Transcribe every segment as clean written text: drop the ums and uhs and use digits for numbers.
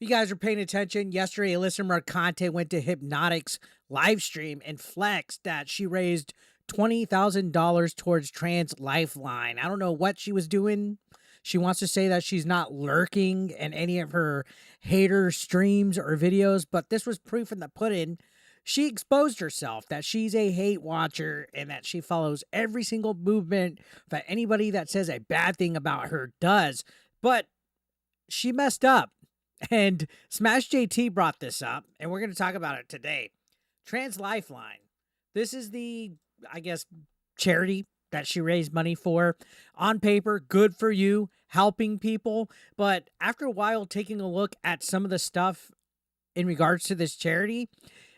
You guys are paying attention. Yesterday, Alyssa Mercante went to Hypnotic's live stream and flexed that she raised $20,000 towards Trans Lifeline. I don't know what she was doing. She wants to say that she's not lurking in any of her hater streams or videos, but this was proof in the pudding. She exposed herself that she's a hate watcher and that she follows every single movement that anybody that says a bad thing about her does. But she messed up. And Smash JT brought this up, and we're going to talk about it today. Trans Lifeline. This is the, I guess, charity that she raised money for. On paper, good for you, helping people. But after a while, taking a look at some of the stuff in regards to this charity,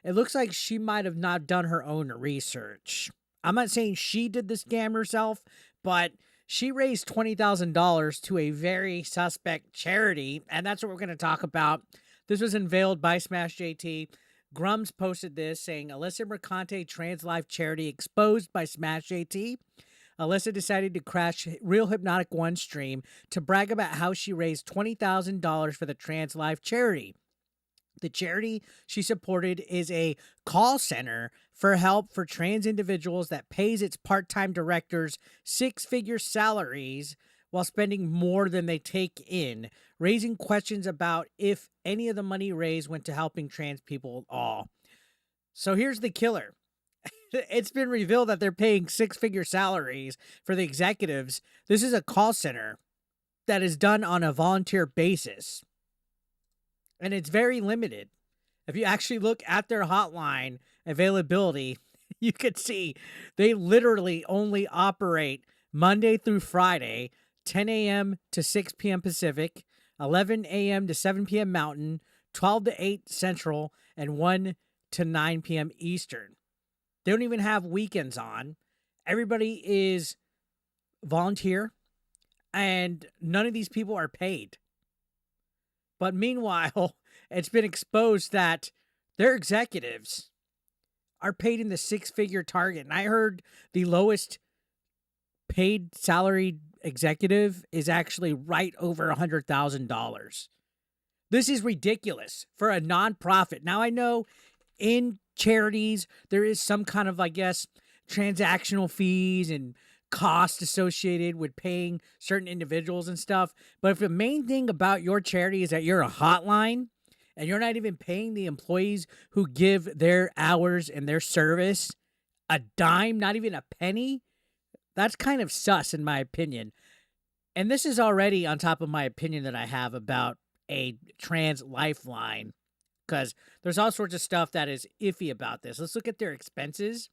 it looks like she might have not done her own research. I'm not saying she did the scam herself, but she raised $20,000 to a very suspect charity, and that's what we're going to talk about. This was unveiled by Smash JT. Grums posted this saying, Alyssa Mercante Trans Life Charity exposed by Smash JT. Alyssa decided to crash Real Hypnotic One stream to brag about how she raised $20,000 for the Trans Life charity. The charity she supported is a call center for help for trans individuals that pays its part-time directors six-figure salaries while spending more than they take in, raising questions about if any of the money raised went to helping trans people at all. So here's the killer. It's been revealed that they're paying six-figure salaries for the executives. This is a call center that is done on a volunteer basis. And it's very limited. If you actually look at their hotline availability, you could see they literally only operate Monday through Friday, 10 a.m. to 6 p.m. Pacific, 11 a.m. to 7 p.m. Mountain, 12 to 8 Central, and 1 to 9 p.m. Eastern. They don't even have weekends on. Everybody is volunteer, and none of these people are paid. But meanwhile, it's been exposed that their executives are paid in the six-figure target. And I heard the lowest paid salaried executive is actually right over $100,000. This is ridiculous for a nonprofit. Now, I know in charities, there is some kind of, I guess, transactional fees and cost associated with paying certain individuals and stuff. But if the main thing about your charity is that you're a hotline and you're not even paying the employees who give their hours and their service a dime, not even a penny, that's kind of sus in my opinion. And this is already on top of my opinion that I have about a Trans Lifeline, because there's all sorts of stuff that is iffy about this. Let's look at their expenses.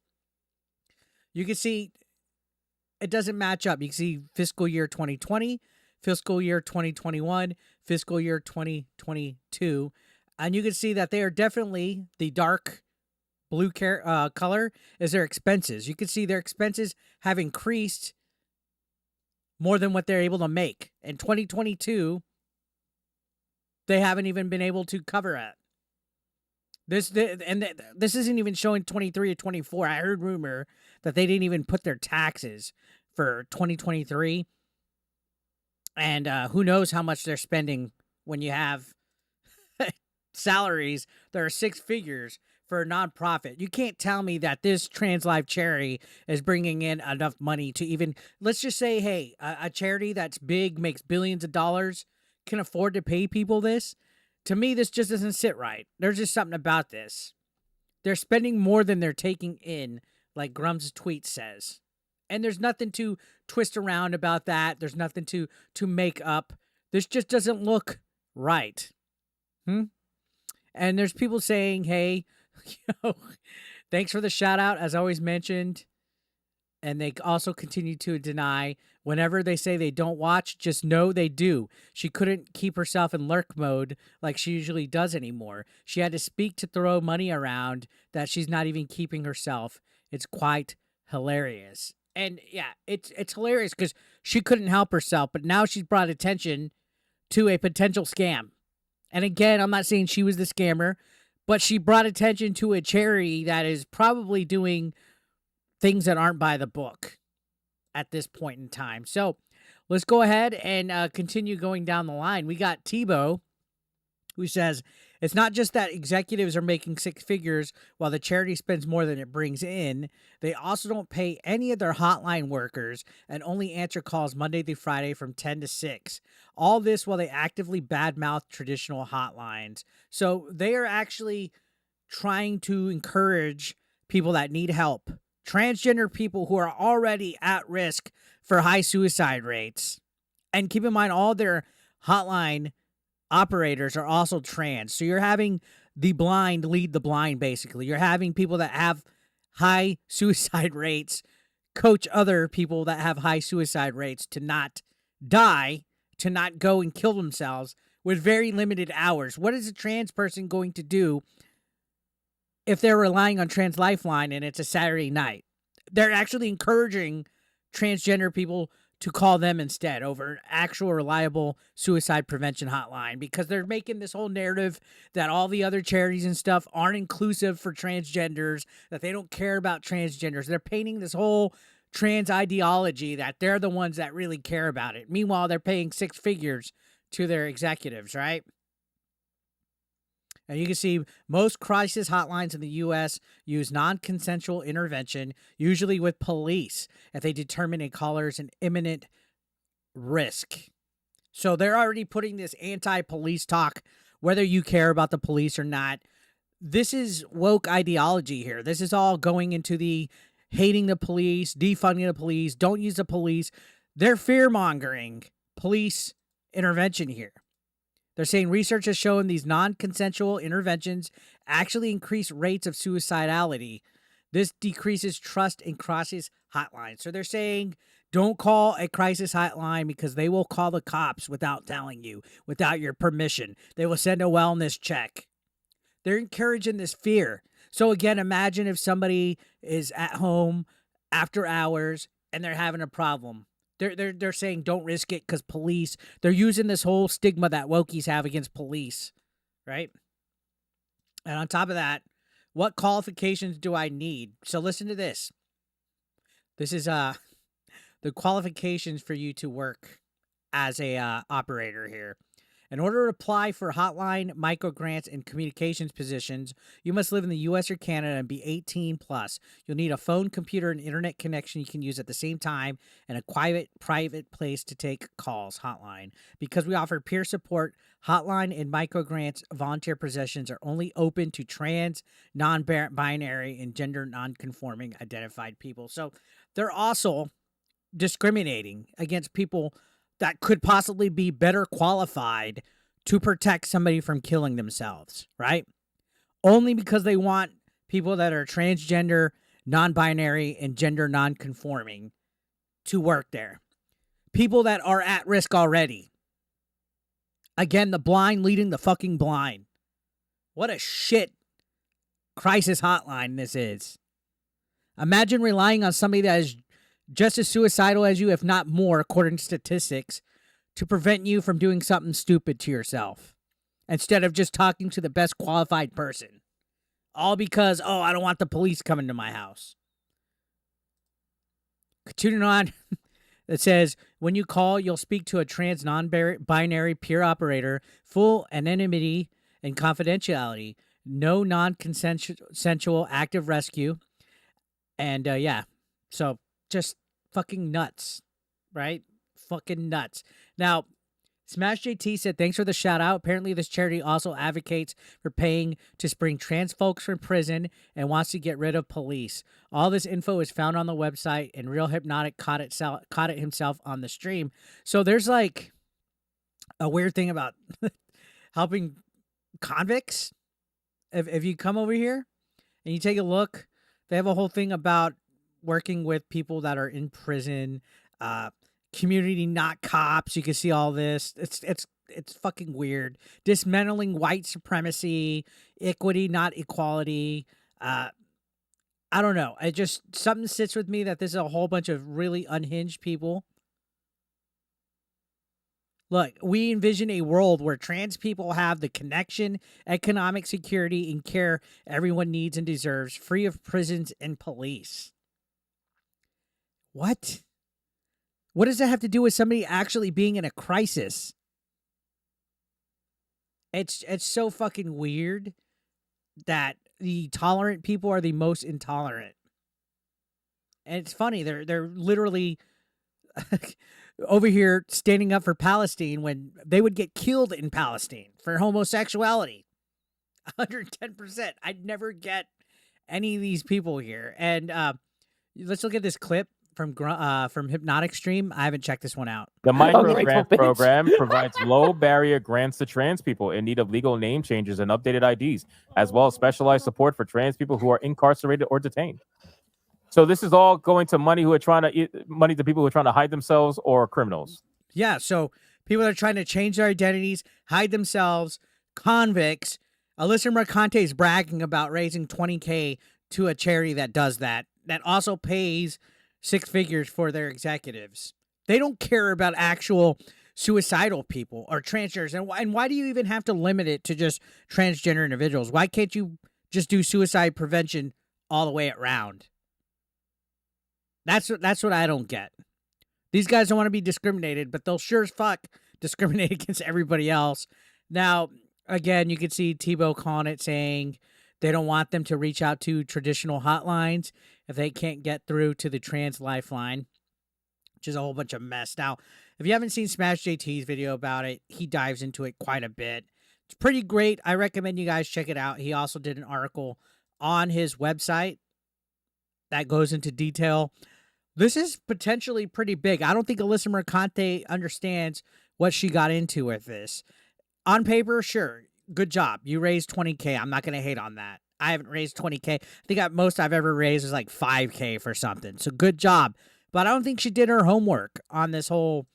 You can see it doesn't match up. You can see fiscal year 2020, fiscal year 2021, fiscal year 2022. And you can see that they are definitely the dark blue color is their expenses. You can see their expenses have increased more than what they're able to make. In 2022, they haven't even been able to cover it. This isn't even showing 23 or 24. I heard rumor that they didn't even put their taxes for 2023. And who knows how much they're spending when you have salaries that are six figures for a nonprofit. You can't tell me that this Trans Life charity is bringing in enough money to even, let's just say, hey, a charity that's big, makes billions of dollars, can afford to pay people this. To me, this just doesn't sit right. There's just something about this. They're spending more than they're taking in, like Grum's tweet says. And there's nothing to twist around about that. There's nothing to make up. This just doesn't look right. And there's people saying, hey, thanks for the shout out, as always mentioned. And they also continue to deny. Whenever they say they don't watch, just know they do. She couldn't keep herself in lurk mode like she usually does anymore. She had to speak to throw money around that she's not even keeping herself. It's quite hilarious. And yeah, it's hilarious because she couldn't help herself, but now she's brought attention to a potential scam. And again, I'm not saying she was the scammer, but she brought attention to a charity that is probably doing things that aren't by the book at this point in time. So let's go ahead and continue going down the line. We got Tebow, who says it's not just that executives are making six figures while the charity spends more than it brings in. They also don't pay any of their hotline workers and only answer calls Monday through Friday from 10 to 6. All this while they actively badmouth traditional hotlines. So they are actually trying to encourage people that need help, transgender people who are already at risk for high suicide rates. And keep in mind, all their hotline operators are also trans. So you're having the blind lead the blind, basically. You're having people that have high suicide rates coach other people that have high suicide rates to not die, to not go and kill themselves with very limited hours. What is a trans person going to do if they're relying on Trans Lifeline and it's a Saturday night? They're actually encouraging transgender people to call them instead over an actual reliable suicide prevention hotline, because they're making this whole narrative that all the other charities and stuff aren't inclusive for transgenders, that they don't care about transgenders. They're painting this whole trans ideology that they're the ones that really care about it. Meanwhile, they're paying six figures to their executives, right? And you can see most crisis hotlines in the U.S. use non-consensual intervention, usually with police, if they determine a caller is an imminent risk. So they're already putting this anti-police talk, whether you care about the police or not. This is woke ideology here. This is all going into the hating the police, defunding the police, don't use the police. They're fear-mongering police intervention here. They're saying research has shown these non-consensual interventions actually increase rates of suicidality. This decreases trust in crisis hotlines. So they're saying don't call a crisis hotline because they will call the cops without telling you, without your permission. They will send a wellness check. They're encouraging this fear. So again, imagine if somebody is at home after hours and they're having a problem. They're saying don't risk it because police. They're using this whole stigma that wokies have against police, right? And on top of that, what qualifications do I need? So listen to this. This is the qualifications for you to work as a operator here. In order to apply for hotline, micro grants, and communications positions, you must live in the U.S. or Canada and be 18 plus. You'll need a phone, computer, and internet connection you can use at the same time, and a private place to take calls, hotline. Because we offer peer support, hotline and micro grants volunteer positions are only open to trans, non-binary, and gender non-conforming identified people. So they're also discriminating against people that could possibly be better qualified to protect somebody from killing themselves, right? Only because they want people that are transgender, non-binary, and gender non-conforming to work there. People that are at risk already. Again, the blind leading the fucking blind. What a shit crisis hotline this is. Imagine relying on somebody that is just as suicidal as you, if not more, according to statistics, to prevent you from doing something stupid to yourself, instead of just talking to the best qualified person. All because, I don't want the police coming to my house. Continuing on, it says, when you call, you'll speak to a trans non-binary peer operator, full anonymity and confidentiality, no non-consensual active rescue, and so just fucking nuts, right? Fucking nuts. Now, Smash JT said, thanks for the shout out. Apparently, this charity also advocates for paying to spring trans folks from prison and wants to get rid of police. All this info is found on the website, and Real Hypnotic caught it himself on the stream. So there's like a weird thing about helping convicts. If you come over here and you take a look, they have a whole thing about working with people that are in prison, community, not cops. You can see all this. It's fucking weird. Dismantling white supremacy, equity, not equality. I don't know. It just, something sits with me that this is a whole bunch of really unhinged people. Look, we envision a world where trans people have the connection, economic security, and care everyone needs and deserves, free of prisons and police. What? What does that have to do with somebody actually being in a crisis? It's so fucking weird that the tolerant people are the most intolerant. And it's funny, they're literally over here standing up for Palestine when they would get killed in Palestine for homosexuality. 110%. I'd never get any of these people here. And let's look at this clip from Hypnotic Stream. I haven't checked this one out. The Ungrateful microgrant bitch. program provides low barrier grants to trans people in need of legal name changes and updated IDs, as well as specialized support for trans people who are incarcerated or detained. So this is all going to money to people who are trying to hide themselves or criminals. Yeah, so people that are trying to change their identities, hide themselves, convicts. Alyssa Mercante is bragging about raising $20K to a charity that does that also pays 6 figures for their executives. They don't care about actual suicidal people or transgenders. And why do you even have to limit it to just transgender individuals? Why can't you just do suicide prevention all the way around? That's what I don't get. These guys don't want to be discriminated, but they'll sure as fuck discriminate against everybody else. Now, again, you can see Tebow calling it, saying they don't want them to reach out to traditional hotlines if they can't get through to the Trans Lifeline, which is a whole bunch of mess. Now, if you haven't seen Smash JT's video about it, he dives into it quite a bit. It's pretty great. I recommend you guys check it out. He also did an article on his website that goes into detail. This is potentially pretty big. I don't think Alyssa Mercante understands what she got into with this. On paper, sure, good job. You raised $20K. I'm not going to hate on that. I haven't raised $20K. I think most I've ever raised is like $5K for something. So good job. But I don't think she did her homework on this whole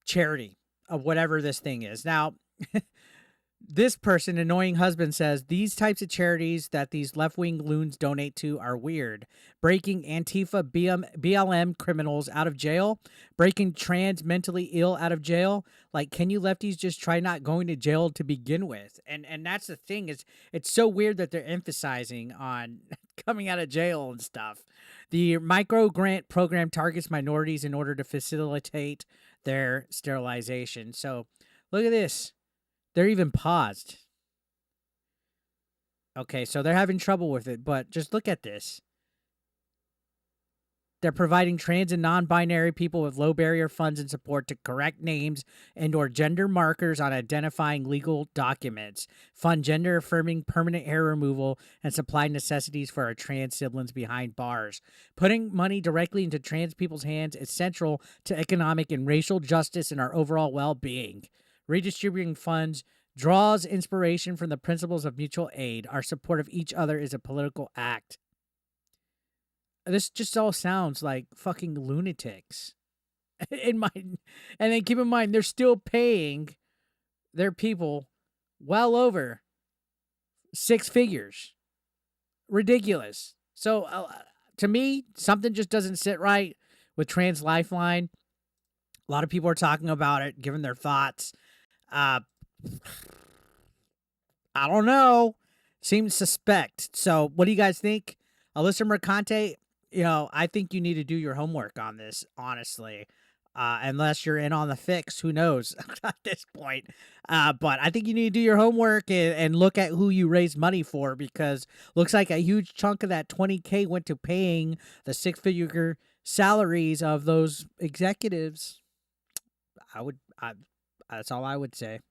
charity of whatever this thing is. Now, this person, Annoying Husband, says these types of charities that these left-wing loons donate to are weird. Breaking Antifa BLM criminals out of jail. Breaking trans mentally ill out of jail. Like, can you lefties just try not going to jail to begin with? And that's the thing. It's so weird that they're emphasizing on coming out of jail and stuff. The micro grant program targets minorities in order to facilitate their sterilization. So look at this. They're even paused. Okay, so they're having trouble with it, but just look at this. They're providing trans and non-binary people with low barrier funds and support to correct names and or gender markers on identifying legal documents, fund gender-affirming permanent hair removal, and supply necessities for our trans siblings behind bars. Putting money directly into trans people's hands is central to economic and racial justice and our overall well-being. Redistributing funds draws inspiration from the principles of mutual aid. Our support of each other is a political act. This just all sounds like fucking lunatics. And then keep in mind, they're still paying their people well over 6 figures. Ridiculous. So to me, something just doesn't sit right with Trans Lifeline. A lot of people are talking about it, giving their thoughts. I don't know. Seems suspect. So what do you guys think? Alyssa Mercante, I think you need to do your homework on this, honestly. Unless you're in on the fix, who knows at this point. But I think you need to do your homework and look at who you raised money for, because looks like a huge chunk of that $20K went to paying the 6-figure salaries of those executives. That's all I would say.